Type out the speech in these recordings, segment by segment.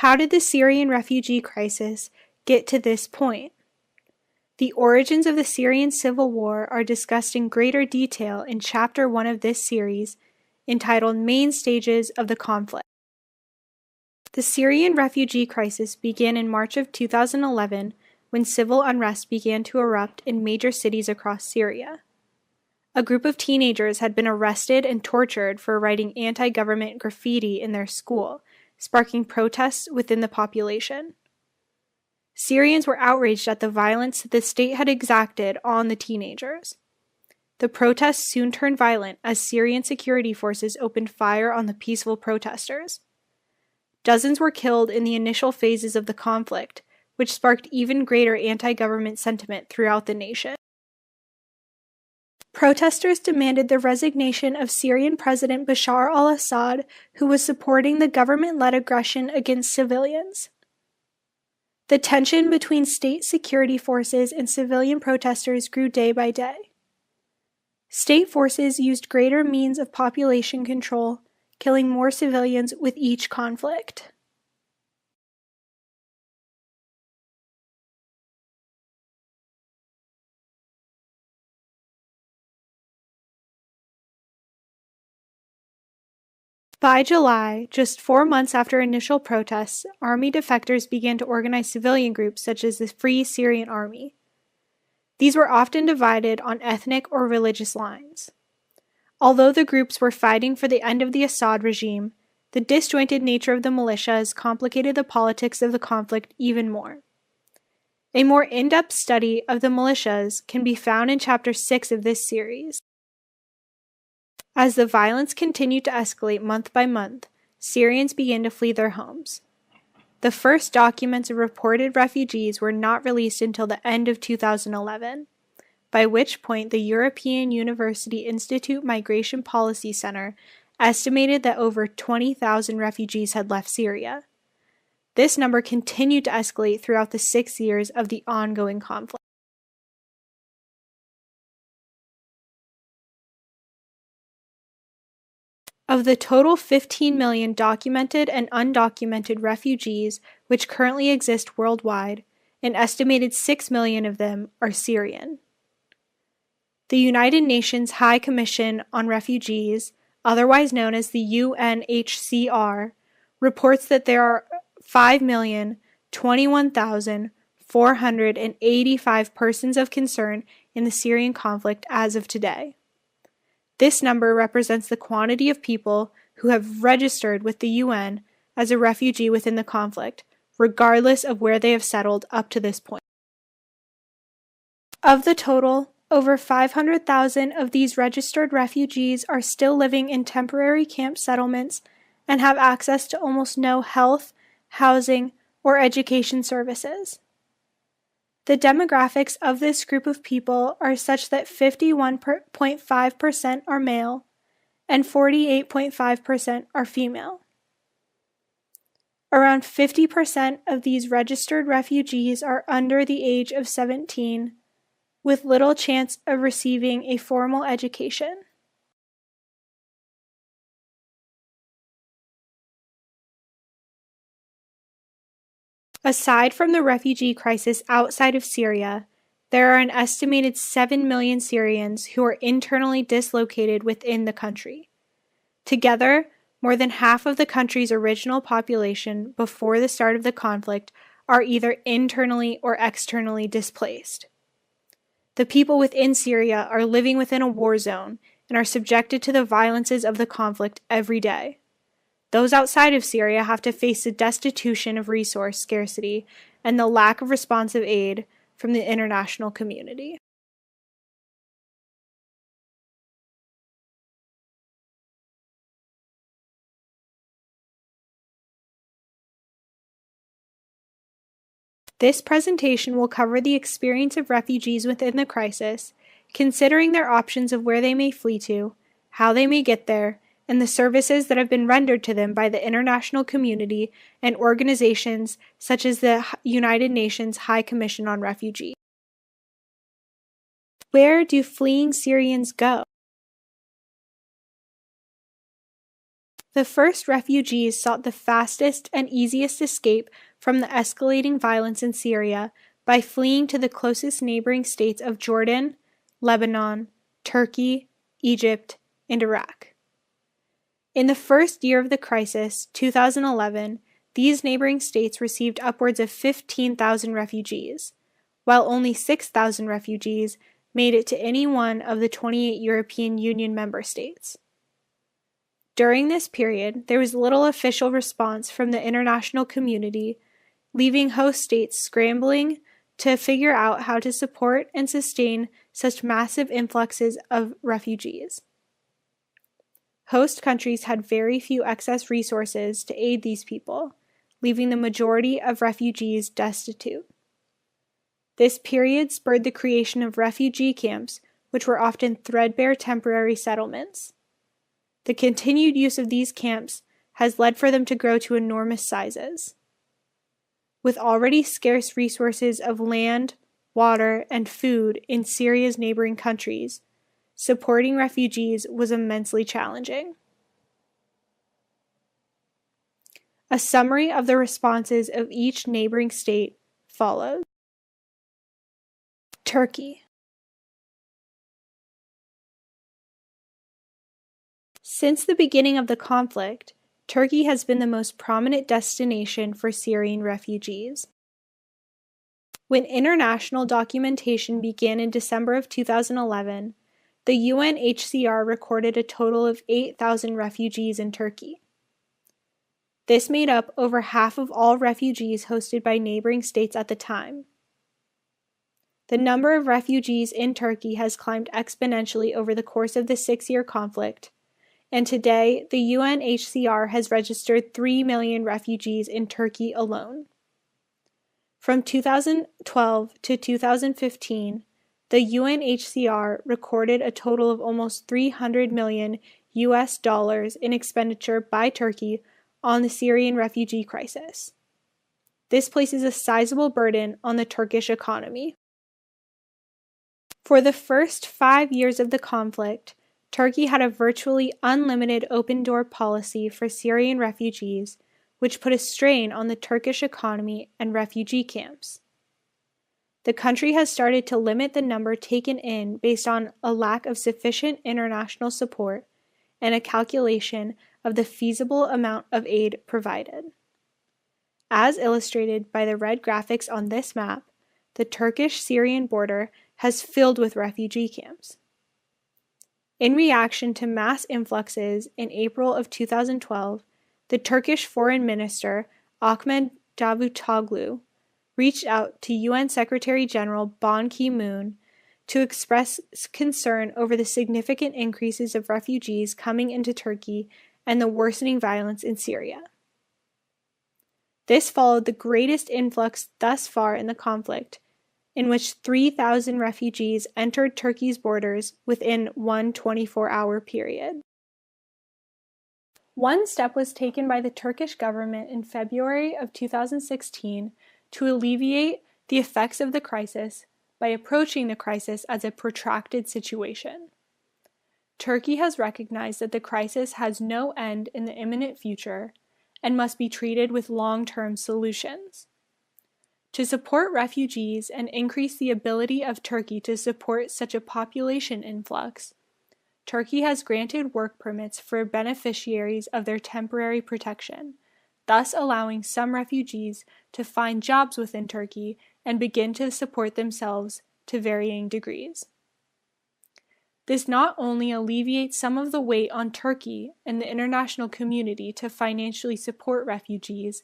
How did the Syrian refugee crisis get to this point? The origins of the Syrian civil war are discussed in greater detail in Chapter 1 of this series, entitled Main Stages of the Conflict. The Syrian refugee crisis began in March of 2011 when civil unrest began to erupt in major cities across Syria. A group of teenagers had been arrested and tortured for writing anti-government graffiti in their school, sparking protests within the population. Syrians were outraged at the violence that the state had exacted on the teenagers. The protests soon turned violent as Syrian security forces opened fire on the peaceful protesters. Dozens were killed in the initial phases of the conflict, which sparked even greater anti-government sentiment throughout the nation. Protesters demanded the resignation of Syrian President Bashar al-Assad, who was supporting the government-led aggression against civilians. The tension between state security forces and civilian protesters grew day by day. State forces used greater means of population control, killing more civilians with each conflict. By July, just 4 months after initial protests, army defectors began to organize civilian groups such as the Free Syrian Army. These were often divided on ethnic or religious lines. Although the groups were fighting for the end of the Assad regime, the disjointed nature of the militias complicated the politics of the conflict even more. A more in-depth study of the militias can be found in Chapter 6 of this series. As the violence continued to escalate month by month, Syrians began to flee their homes. The first documents of reported refugees were not released until the end of 2011, by which point the European University Institute Migration Policy Center estimated that over 20,000 refugees had left Syria. This number continued to escalate throughout the 6 years of the ongoing conflict. Of the total 15 million documented and undocumented refugees which currently exist worldwide, an estimated 6 million of them are Syrian. The United Nations High Commission on Refugees, otherwise known as the UNHCR, reports that there are 5,021,485 persons of concern in the Syrian conflict as of today. This number represents the quantity of people who have registered with the UN as a refugee within the conflict, regardless of where they have settled up to this point. Of the total, over 500,000 of these registered refugees are still living in temporary camp settlements and have access to almost no health, housing, or education services. The demographics of this group of people are such that 51.5% are male and 48.5% are female. Around 50% of these registered refugees are under the age of 17, with little chance of receiving a formal education. Aside from the refugee crisis outside of Syria, there are an estimated 7 million Syrians who are internally dislocated within the country. Together, more than half of the country's original population before the start of the conflict are either internally or externally displaced. The people within Syria are living within a war zone and are subjected to the violences of the conflict every day. Those outside of Syria have to face the destitution of resource scarcity and the lack of responsive aid from the international community. This presentation will cover the experience of refugees within the crisis, considering their options of where they may flee to, how they may get there, and the services that have been rendered to them by the international community and organizations such as the United Nations High Commission on Refugees. Where do fleeing Syrians go? The first refugees sought the fastest and easiest escape from the escalating violence in Syria by fleeing to the closest neighboring states of Jordan, Lebanon, Turkey, Egypt, and Iraq. In the first year of the crisis, 2011, these neighboring states received upwards of 15,000 refugees, while only 6,000 refugees made it to any one of the 28 European Union member states. During this period, there was little official response from the international community, leaving host states scrambling to figure out how to support and sustain such massive influxes of refugees. Host countries had very few excess resources to aid these people, leaving the majority of refugees destitute. This period spurred the creation of refugee camps, which were often threadbare temporary settlements. The continued use of these camps has led for them to grow to enormous sizes. With already scarce resources of land, water, and food in Syria's neighboring countries, supporting refugees was immensely challenging. A summary of the responses of each neighboring state follows. Turkey. Since the beginning of the conflict, Turkey has been the most prominent destination for Syrian refugees. When international documentation began in December of 2011, the UNHCR recorded a total of 8,000 refugees in Turkey. This made up over half of all refugees hosted by neighboring states at the time. The number of refugees in Turkey has climbed exponentially over the course of the 6-year conflict, and today the UNHCR has registered 3 million refugees in Turkey alone. From 2012 to 2015, the UNHCR recorded a total of almost $300 million in expenditure by Turkey on the Syrian refugee crisis. This places a sizable burden on the Turkish economy. For the first 5 years of the conflict, Turkey had a virtually unlimited open-door policy for Syrian refugees, which put a strain on the Turkish economy and refugee camps. The country has started to limit the number taken in based on a lack of sufficient international support and a calculation of the feasible amount of aid provided. As illustrated by the red graphics on this map, the Turkish-Syrian border has filled with refugee camps. In reaction to mass influxes in April of 2012, the Turkish Foreign Minister, Ahmet Davutoglu, reached out to UN Secretary General Ban Ki-moon to express concern over the significant increases of refugees coming into Turkey and the worsening violence in Syria. This followed the greatest influx thus far in the conflict, in which 3,000 refugees entered Turkey's borders within one 24-hour period. One step was taken by the Turkish government in February of 2016 to alleviate the effects of the crisis by approaching the crisis as a protracted situation. Turkey has recognized that the crisis has no end in the imminent future and must be treated with long-term solutions. To support refugees and increase the ability of Turkey to support such a population influx, Turkey has granted work permits for beneficiaries of their temporary protection, thus allowing some refugees to find jobs within Turkey and begin to support themselves to varying degrees. This not only alleviates some of the weight on Turkey and the international community to financially support refugees,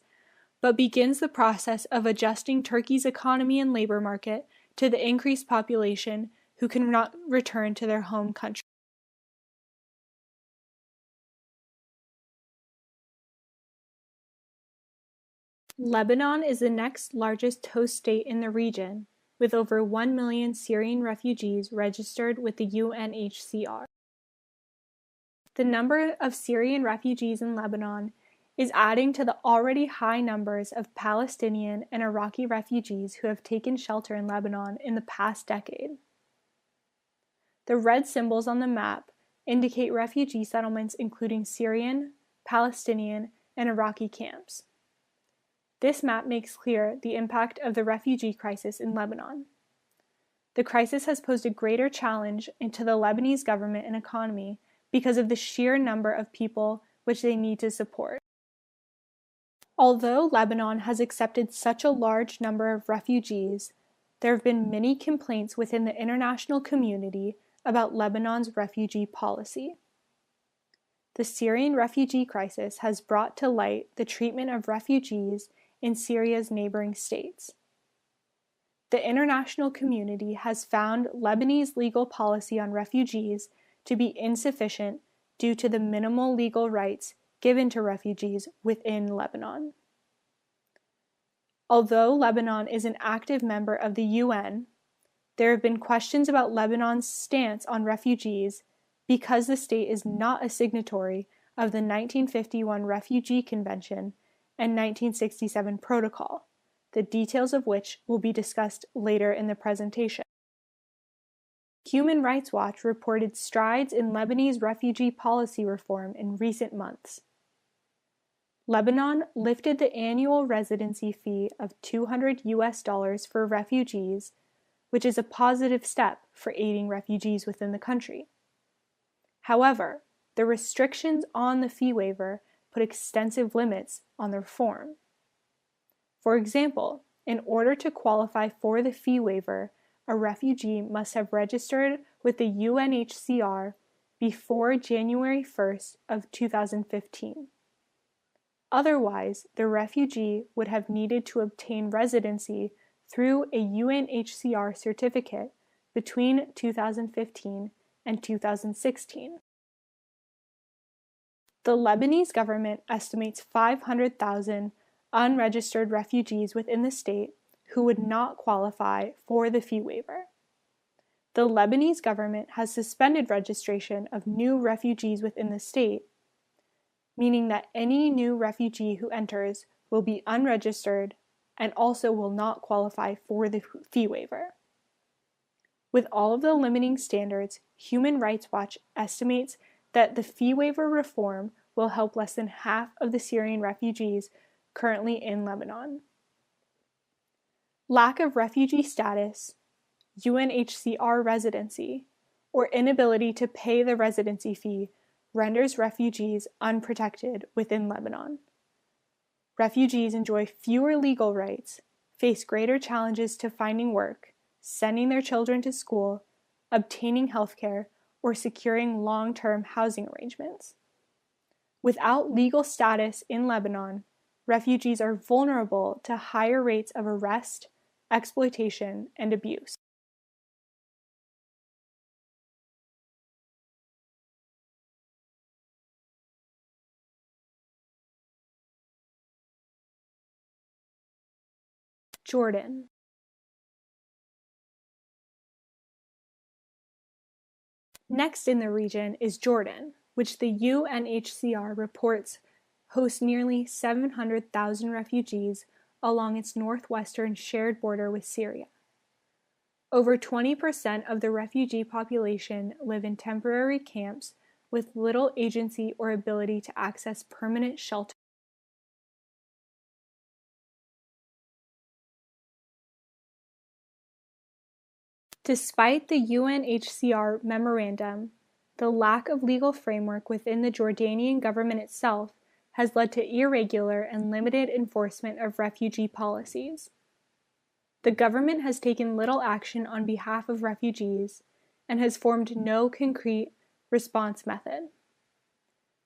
but begins the process of adjusting Turkey's economy and labor market to the increased population who cannot return to their home country. Lebanon is the next largest host state in the region, with over 1 million Syrian refugees registered with the UNHCR. The number of Syrian refugees in Lebanon is adding to the already high numbers of Palestinian and Iraqi refugees who have taken shelter in Lebanon in the past decade. The red symbols on the map indicate refugee settlements including Syrian, Palestinian, and Iraqi camps. This map makes clear the impact of the refugee crisis in Lebanon. The crisis has posed a greater challenge to the Lebanese government and economy because of the sheer number of people which they need to support. Although Lebanon has accepted such a large number of refugees, there have been many complaints within the international community about Lebanon's refugee policy. The Syrian refugee crisis has brought to light the treatment of refugees in Syria's neighboring states. The international community has found Lebanese legal policy on refugees to be insufficient due to the minimal legal rights given to refugees within Lebanon. Although Lebanon is an active member of the UN, there have been questions about Lebanon's stance on refugees because the state is not a signatory of the 1951 Refugee Convention and 1967 Protocol, the details of which will be discussed later in the presentation. Human Rights Watch reported strides in Lebanese refugee policy reform in recent months. Lebanon lifted the annual residency fee of $200 for refugees, which is a positive step for aiding refugees within the country. However, the restrictions on the fee waiver put extensive limits on the reform. For example, in order to qualify for the fee waiver, a refugee must have registered with the UNHCR before January 1st of 2015. Otherwise, the refugee would have needed to obtain residency through a UNHCR certificate between 2015 and 2016. The Lebanese government estimates 500,000 unregistered refugees within the state who would not qualify for the fee waiver. The Lebanese government has suspended registration of new refugees within the state, meaning that any new refugee who enters will be unregistered and also will not qualify for the fee waiver. With all of the limiting standards, Human Rights Watch estimates that the fee waiver reform will help less than half of the Syrian refugees currently in Lebanon. Lack of refugee status, UNHCR residency, or inability to pay the residency fee renders refugees unprotected within Lebanon. Refugees enjoy fewer legal rights, face greater challenges to finding work, sending their children to school, obtaining health care, or securing long-term housing arrangements. Without legal status in Lebanon, refugees are vulnerable to higher rates of arrest, exploitation, and abuse. Jordan. Next in the region is Jordan, which the UNHCR reports hosts nearly 700,000 refugees along its northwestern shared border with Syria. Over 20% of the refugee population live in temporary camps with little agency or ability to access permanent shelter. Despite the UNHCR memorandum, the lack of legal framework within the Jordanian government itself has led to irregular and limited enforcement of refugee policies. The government has taken little action on behalf of refugees and has formed no concrete response method.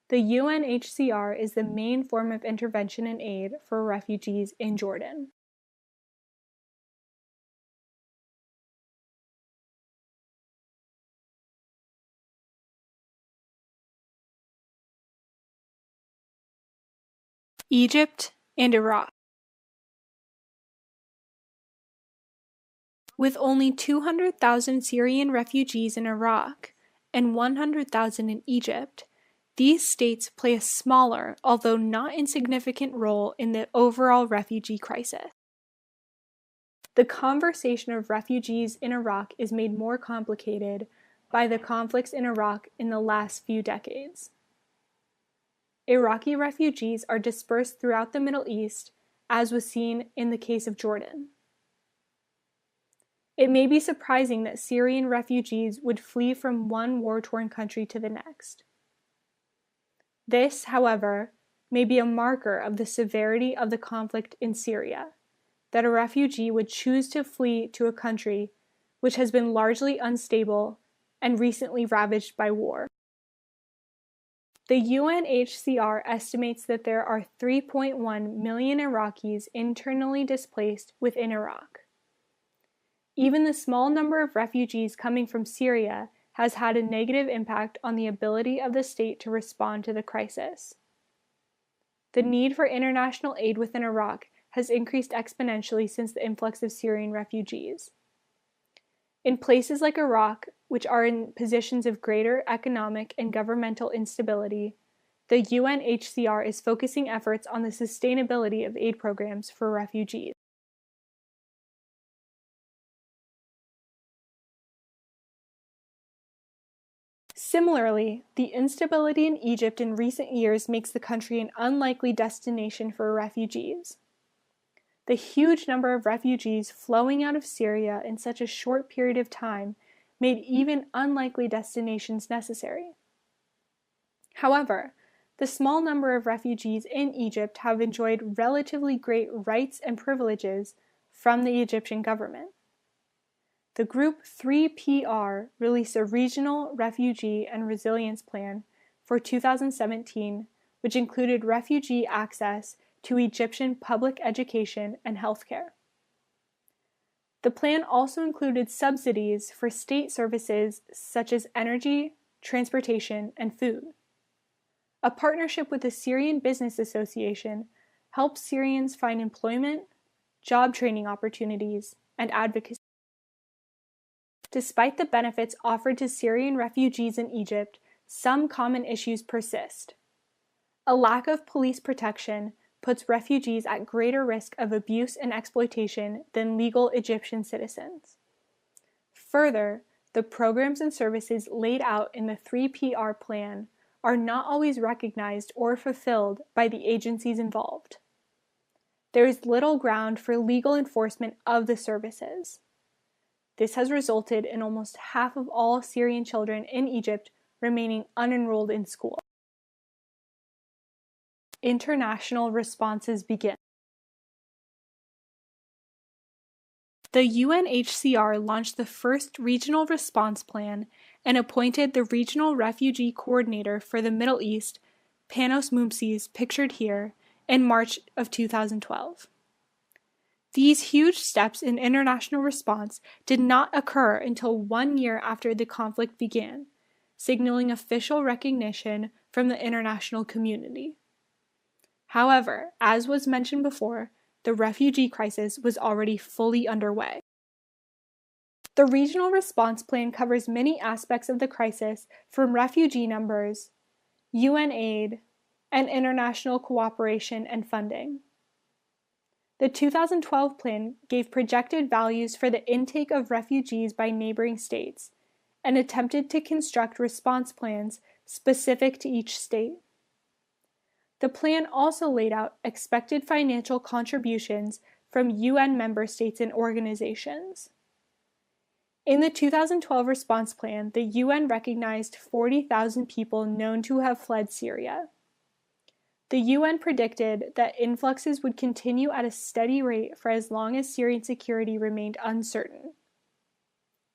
The UNHCR is the main form of intervention and aid for refugees in Jordan. Egypt and Iraq. With only 200,000 Syrian refugees in Iraq and 100,000 in Egypt, these states play a smaller, although not insignificant role in the overall refugee crisis. The conversation of refugees in Iraq is made more complicated by the conflicts in Iraq in the last few decades. Iraqi refugees are dispersed throughout the Middle East, as was seen in the case of Jordan. It may be surprising that Syrian refugees would flee from one war-torn country to the next. This, however, may be a marker of the severity of the conflict in Syria, that a refugee would choose to flee to a country which has been largely unstable and recently ravaged by war. The UNHCR estimates that there are 3.1 million Iraqis internally displaced within Iraq. Even the small number of refugees coming from Syria has had a negative impact on the ability of the state to respond to the crisis. The need for international aid within Iraq has increased exponentially since the influx of Syrian refugees. In places like Iraq, which are in positions of greater economic and governmental instability, the UNHCR is focusing efforts on the sustainability of aid programs for refugees. Similarly, the instability in Egypt in recent years makes the country an unlikely destination for refugees. The huge number of refugees flowing out of Syria in such a short period of time made even unlikely destinations necessary. However, the small number of refugees in Egypt have enjoyed relatively great rights and privileges from the Egyptian government. The Group 3PR released a regional refugee and resilience plan for 2017, which included refugee access to Egyptian public education and healthcare. The plan also included subsidies for state services such as energy, transportation, and food. A partnership with the Syrian Business Association helps Syrians find employment, job training opportunities, and advocacy. Despite the benefits offered to Syrian refugees in Egypt, some common issues persist. A lack of police protection puts refugees at greater risk of abuse and exploitation than legal Egyptian citizens. Further, the programs and services laid out in the 3PR plan are not always recognized or fulfilled by the agencies involved. There is little ground for legal enforcement of the services. This has resulted in almost half of all Syrian children in Egypt remaining unenrolled in school. International responses begin. The UNHCR launched the first regional response plan and appointed the Regional Refugee Coordinator for the Middle East, Panos Mumsis, pictured here, in March of 2012. These huge steps in international response did not occur until 1 year after the conflict began, signaling official recognition from the international community. However, as was mentioned before, the refugee crisis was already fully underway. The regional response plan covers many aspects of the crisis, from refugee numbers, UN aid, and international cooperation and funding. The 2012 plan gave projected values for the intake of refugees by neighboring states and attempted to construct response plans specific to each state. The plan also laid out expected financial contributions from UN member states and organizations. In the 2012 response plan, the UN recognized 40,000 people known to have fled Syria. The UN predicted that influxes would continue at a steady rate for as long as Syrian security remained uncertain.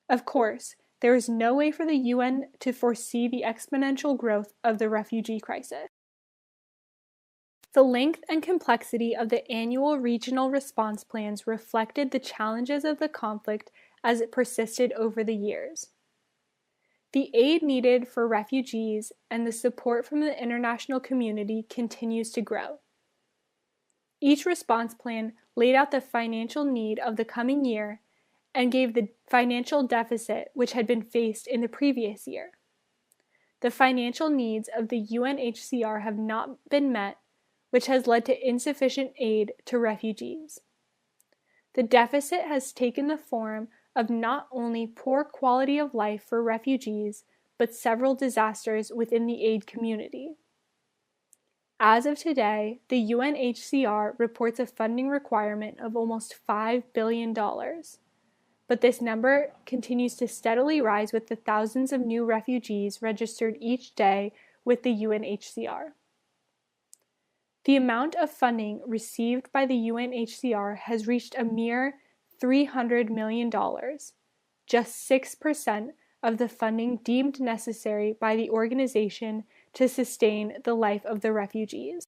Of course, there is no way for the UN to foresee the exponential growth of the refugee crisis. The length and complexity of the annual regional response plans reflected the challenges of the conflict as it persisted over the years. The aid needed for refugees and the support from the international community continues to grow. Each response plan laid out the financial need of the coming year and gave the financial deficit which had been faced in the previous year. The financial needs of the UNHCR have not been met, which has led to insufficient aid to refugees. The deficit has taken the form of not only poor quality of life for refugees, but several disasters within the aid community. As of today, the UNHCR reports a funding requirement of almost $5 billion. But this number continues to steadily rise with the thousands of new refugees registered each day with the UNHCR. The amount of funding received by the UNHCR has reached a mere $300 million, just 6% of the funding deemed necessary by the organization to sustain the life of the refugees.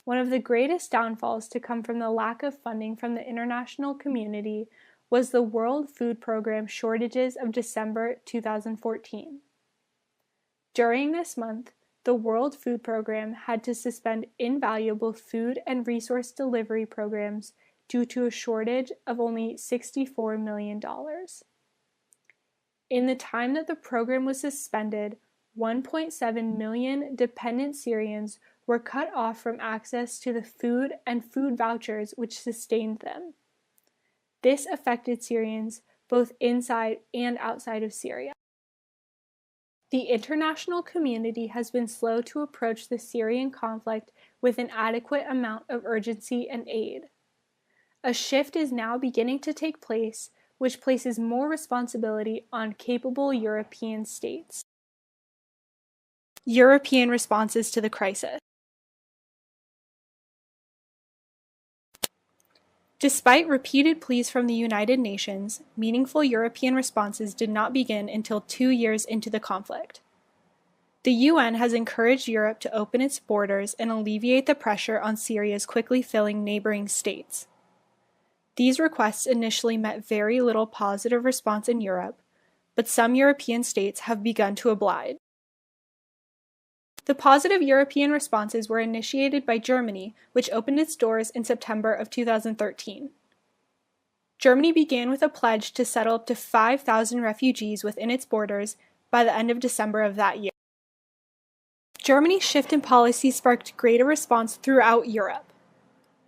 One of the greatest downfalls to come from the lack of funding from the international community was the World Food Program shortages of December 2014. During this month, the World Food Program had to suspend invaluable food and resource delivery programs due to a shortage of only $64 million. In the time that the program was suspended, 1.7 million dependent Syrians were cut off from access to the food and food vouchers which sustained them. This affected Syrians both inside and outside of Syria. The international community has been slow to approach the Syrian conflict with an adequate amount of urgency and aid. A shift is now beginning to take place, which places more responsibility on capable European states. European responses to the crisis. Despite repeated pleas from the United Nations, meaningful European responses did not begin until 2 years into the conflict. The UN has encouraged Europe to open its borders and alleviate the pressure on Syria's quickly filling neighboring states. These requests initially met very little positive response in Europe, but some European states have begun to oblige. The positive European responses were initiated by Germany, which opened its doors in September of 2013. Germany began with a pledge to settle up to 5,000 refugees within its borders by the end of December of that year. Germany's shift in policy sparked greater response throughout Europe.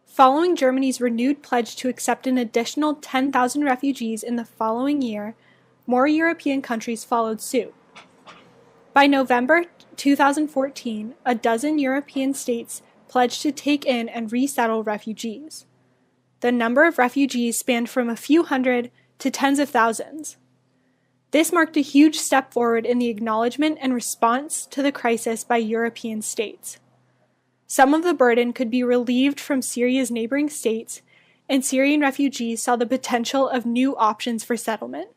Following Germany's renewed pledge to accept an additional 10,000 refugees in the following year, more European countries followed suit. By November 2014, a dozen European states pledged to take in and resettle refugees. The number of refugees spanned from a few hundred to tens of thousands. This marked a huge step forward in the acknowledgement and response to the crisis by European states. Some of the burden could be relieved from Syria's neighboring states, and Syrian refugees saw the potential of new options for settlement.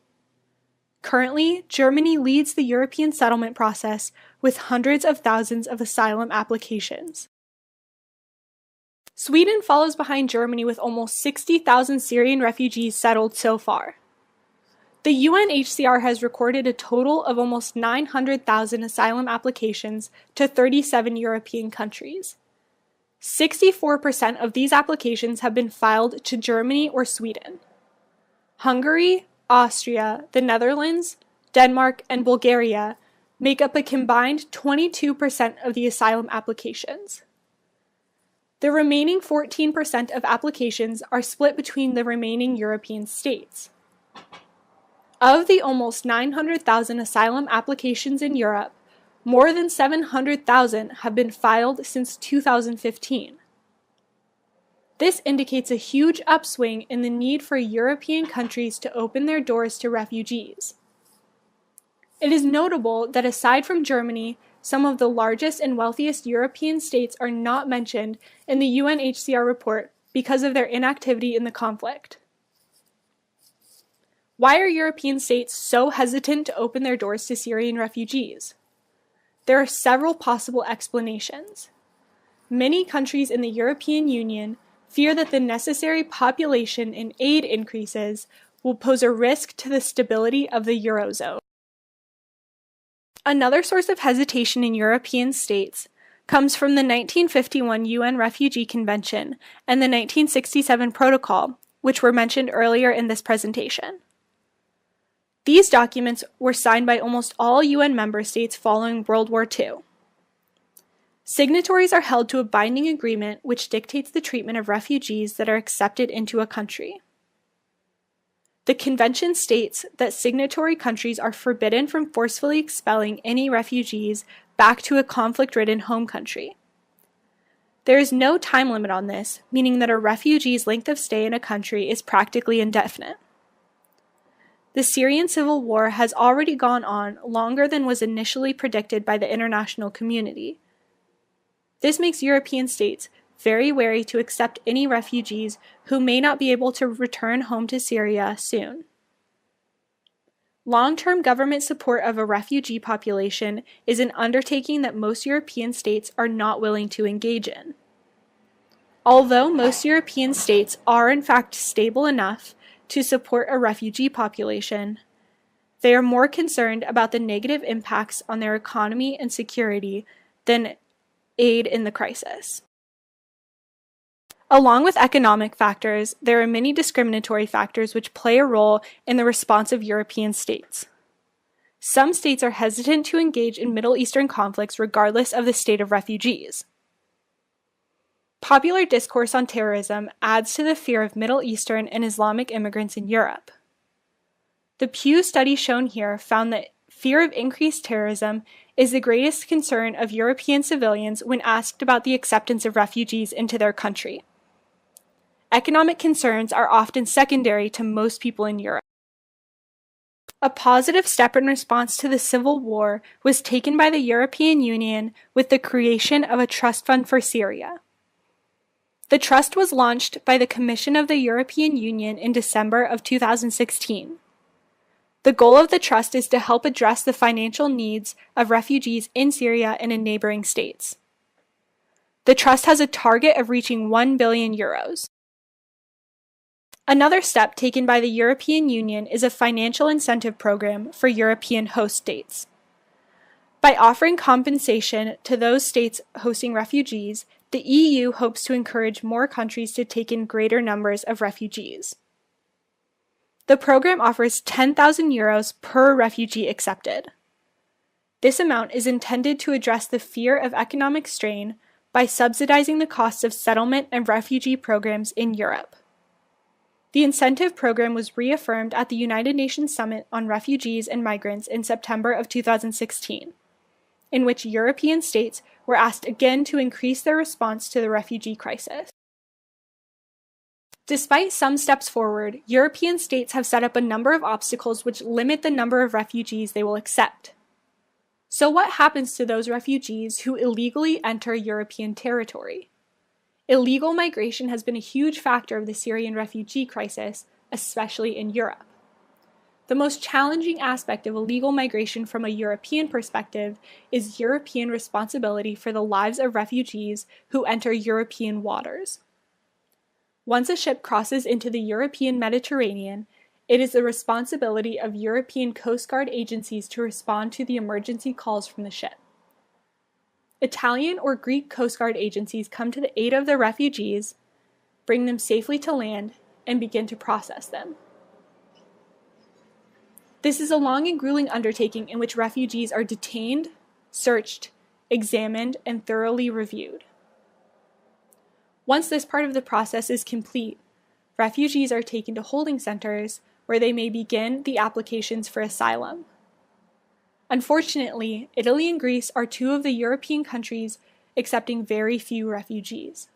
Currently, Germany leads the European settlement process with hundreds of thousands of asylum applications. Sweden follows behind Germany with almost 60,000 Syrian refugees settled so far. The UNHCR has recorded a total of almost 900,000 asylum applications to 37 European countries. 64% of these applications have been filed to Germany or Sweden. Hungary, Austria, the Netherlands, Denmark, and Bulgaria make up a combined 22% of the asylum applications. The remaining 14% of applications are split between the remaining European states. Of the almost 900,000 asylum applications in Europe, more than 700,000 have been filed since 2015. This indicates a huge upswing in the need for European countries to open their doors to refugees. It is notable that aside from Germany, some of the largest and wealthiest European states are not mentioned in the UNHCR report because of their inactivity in the conflict. Why are European states so hesitant to open their doors to Syrian refugees? There are several possible explanations. Many countries in the European Union fear that the necessary population and aid increases will pose a risk to the stability of the Eurozone. Another source of hesitation in European states comes from the 1951 UN Refugee Convention and the 1967 Protocol, which were mentioned earlier in this presentation. These documents were signed by almost all UN member states following World War II. Signatories are held to a binding agreement which dictates the treatment of refugees that are accepted into a country. The Convention states that signatory countries are forbidden from forcefully expelling any refugees back to a conflict-ridden home country. There is no time limit on this, meaning that a refugee's length of stay in a country is practically indefinite. The Syrian civil war has already gone on longer than was initially predicted by the international community. This makes European states very wary to accept any refugees who may not be able to return home to Syria soon. Long-term government support of a refugee population is an undertaking that most European states are not willing to engage in. Although most European states are in fact stable enough to support a refugee population, they are more concerned about the negative impacts on their economy and security than aid in the crisis. Along with economic factors, there are many discriminatory factors which play a role in the response of European states. Some states are hesitant to engage in Middle Eastern conflicts regardless of the state of refugees. Popular discourse on terrorism adds to the fear of Middle Eastern and Islamic immigrants in Europe. The Pew study shown here found that fear of increased terrorism is the greatest concern of European civilians when asked about the acceptance of refugees into their country. Economic concerns are often secondary to most people in Europe. A positive step in response to the civil war was taken by the European Union with the creation of a trust fund for Syria. The trust was launched by the Commission of the European Union in December of 2016. The goal of the trust is to help address the financial needs of refugees in Syria and in neighboring states. The trust has a target of reaching €1 billion. Another step taken by the European Union is a financial incentive program for European host states. By offering compensation to those states hosting refugees, the EU hopes to encourage more countries to take in greater numbers of refugees. The program offers €10,000 per refugee accepted. This amount is intended to address the fear of economic strain by subsidizing the costs of settlement and refugee programs in Europe. The incentive program was reaffirmed at the United Nations Summit on Refugees and Migrants in September of 2016, in which European states were asked again to increase their response to the refugee crisis. Despite some steps forward, European states have set up a number of obstacles which limit the number of refugees they will accept. So what happens to those refugees who illegally enter European territory? Illegal migration has been a huge factor of the Syrian refugee crisis, especially in Europe. The most challenging aspect of illegal migration from a European perspective is European responsibility for the lives of refugees who enter European waters. Once a ship crosses into the European Mediterranean, it is the responsibility of European Coast Guard agencies to respond to the emergency calls from the ship. Italian or Greek Coast Guard agencies come to the aid of the refugees, bring them safely to land, and begin to process them. This is a long and grueling undertaking in which refugees are detained, searched, examined, and thoroughly reviewed. Once this part of the process is complete, refugees are taken to holding centers where they may begin the applications for asylum. Unfortunately, Italy and Greece are two of the European countries accepting very few refugees.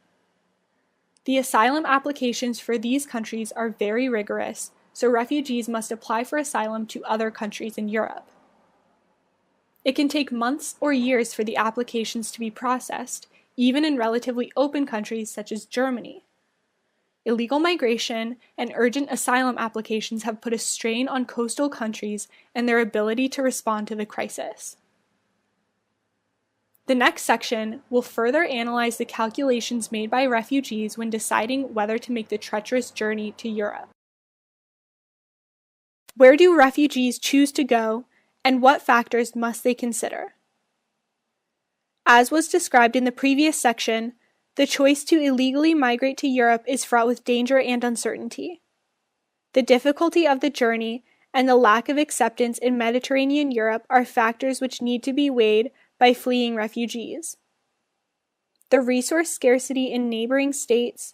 The asylum applications for these countries are very rigorous, so refugees must apply for asylum to other countries in Europe. It can take months or years for the applications to be processed, even in relatively open countries such as Germany. Illegal migration and urgent asylum applications have put a strain on coastal countries and their ability to respond to the crisis. The next section will further analyze the calculations made by refugees when deciding whether to make the treacherous journey to Europe. Where do refugees choose to go, and what factors must they consider? As was described in the previous section, the choice to illegally migrate to Europe is fraught with danger and uncertainty. The difficulty of the journey and the lack of acceptance in Mediterranean Europe are factors which need to be weighed by fleeing refugees. the resource scarcity in neighboring states,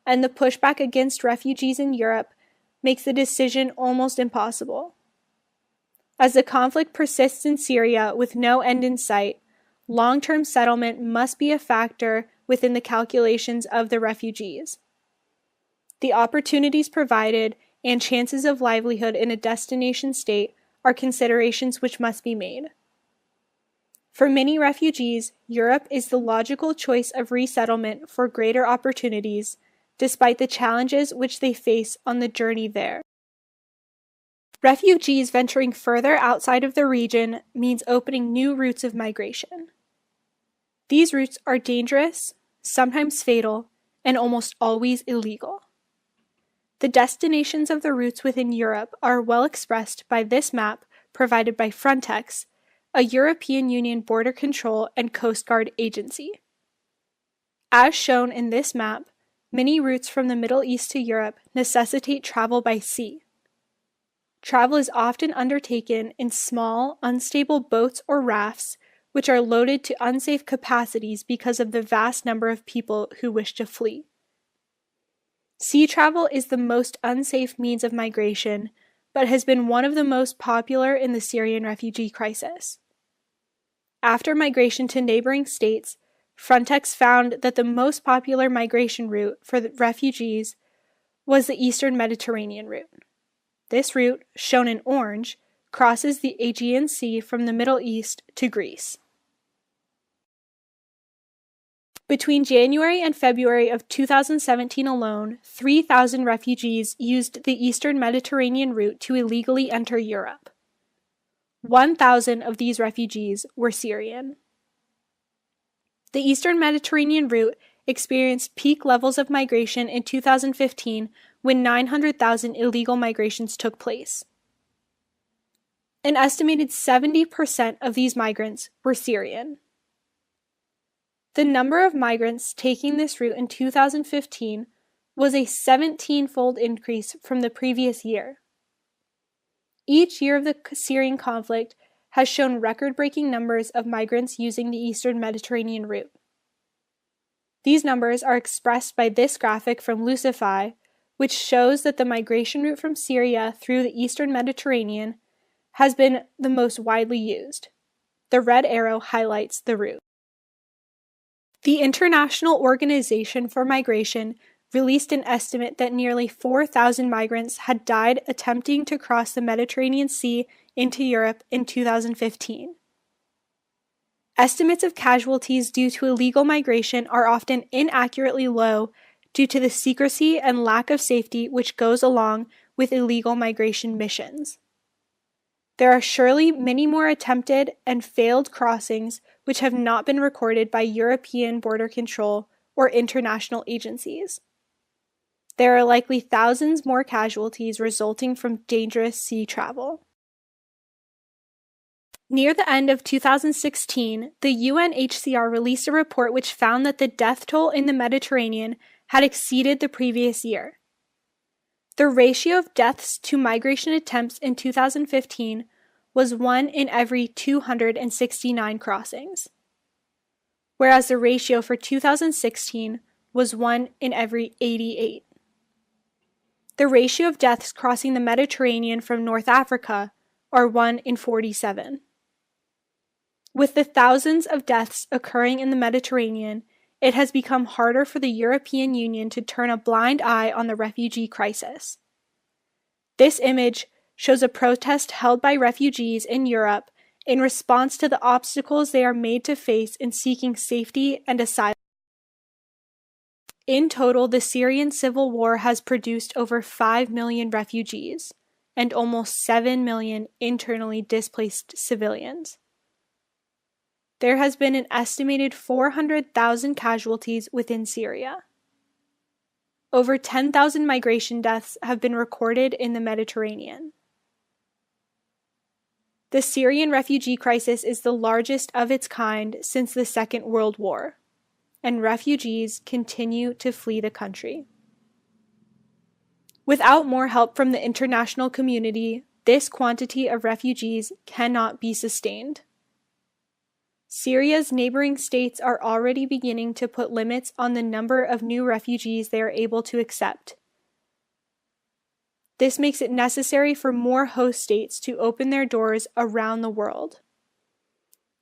and the pushback against refugees in Europe makes the decision almost impossible. As the conflict persists in Syria with no end in sight, long-term settlement must be a factor within the calculations of the refugees. The opportunities provided and chances of livelihood in a destination state are considerations which must be made. For many refugees, Europe is the logical choice of resettlement for greater opportunities, despite the challenges which they face on the journey there. Refugees venturing further outside of the region means opening new routes of migration. These routes are dangerous, sometimes fatal, and almost always illegal. The destinations of the routes within Europe are well expressed by this map provided by Frontex, a European Union border control and Coast Guard agency. As shown in this map, many routes from the Middle East to Europe necessitate travel by sea. Travel is often undertaken in small, unstable boats or rafts, which are loaded to unsafe capacities because of the vast number of people who wish to flee. Sea travel is the most unsafe means of migration, but has been one of the most popular in the Syrian refugee crisis. After migration to neighboring states, Frontex found that the most popular migration route for the refugees was the Eastern Mediterranean route. This route, shown in orange, crosses the Aegean Sea from the Middle East to Greece. Between January and February of 2017 alone, 3,000 refugees used the Eastern Mediterranean route to illegally enter Europe. 1,000 of these refugees were Syrian. The Eastern Mediterranean route experienced peak levels of migration in 2015 when 900,000 illegal migrations took place. An estimated 70% of these migrants were Syrian. The number of migrants taking this route in 2015 was a 17-fold increase from the previous year. Each year of the Syrian conflict has shown record-breaking numbers of migrants using the Eastern Mediterranean route. These numbers are expressed by this graphic from Lucify, which shows that the migration route from Syria through the Eastern Mediterranean has been the most widely used. The red arrow highlights the route. The International Organization for Migration released an estimate that nearly 4,000 migrants had died attempting to cross the Mediterranean Sea into Europe in 2015. Estimates of casualties due to illegal migration are often inaccurately low due to the secrecy and lack of safety which goes along with illegal migration missions. There are surely many more attempted and failed crossings which have not been recorded by European border control or international agencies. There are likely thousands more casualties resulting from dangerous sea travel. Near the end of 2016, the UNHCR released a report which found that the death toll in the Mediterranean had exceeded the previous year. The ratio of deaths to migration attempts in 2015 was 1 in every 269 crossings, whereas the ratio for 2016 was 1 in every 88. The ratio of deaths crossing the Mediterranean from North Africa are 1 in 47. With the thousands of deaths occurring in the Mediterranean, it has become harder for the European Union to turn a blind eye on the refugee crisis. This image shows a protest held by refugees in Europe in response to the obstacles they are made to face in seeking safety and asylum. In total, the Syrian civil war has produced over 5 million refugees and almost 7 million internally displaced civilians. There has been an estimated 400,000 casualties within Syria. Over 10,000 migration deaths have been recorded in the Mediterranean. The Syrian refugee crisis is the largest of its kind since the Second World War, and refugees continue to flee the country. Without more help from the international community, this quantity of refugees cannot be sustained. Syria's neighboring states are already beginning to put limits on the number of new refugees they are able to accept. This makes it necessary for more host states to open their doors around the world.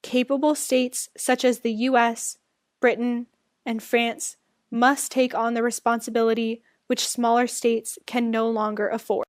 Capable states such as the US, Britain, and France must take on the responsibility which smaller states can no longer afford.